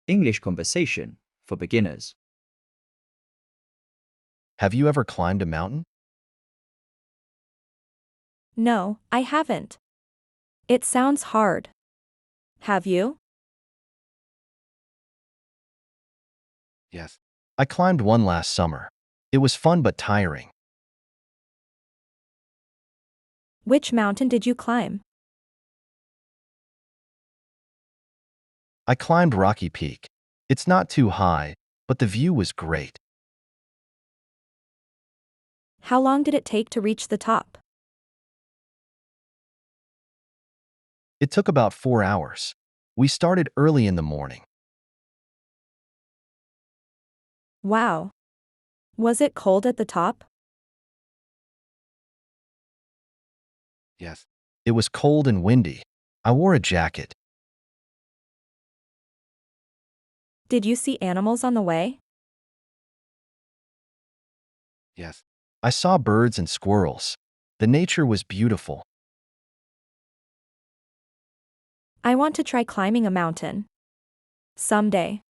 English conversation for beginners. Have you ever climbed a mountain? No, I haven't. It sounds hard. Have you? Yes. I climbed one last summer. It was fun but tiring. Which mountain did you climb? I climbed Rocky Peak. It's not too high, but the view was great. How long did it take to reach the top? It took about 4 hours. We started early in the morning. Wow. Was it cold at the top? Yes. It was cold and windy. I wore a jacket. Did you see animals on the way? Yes. I saw birds and squirrels. The nature was beautiful. I want to try climbing a mountain. Someday.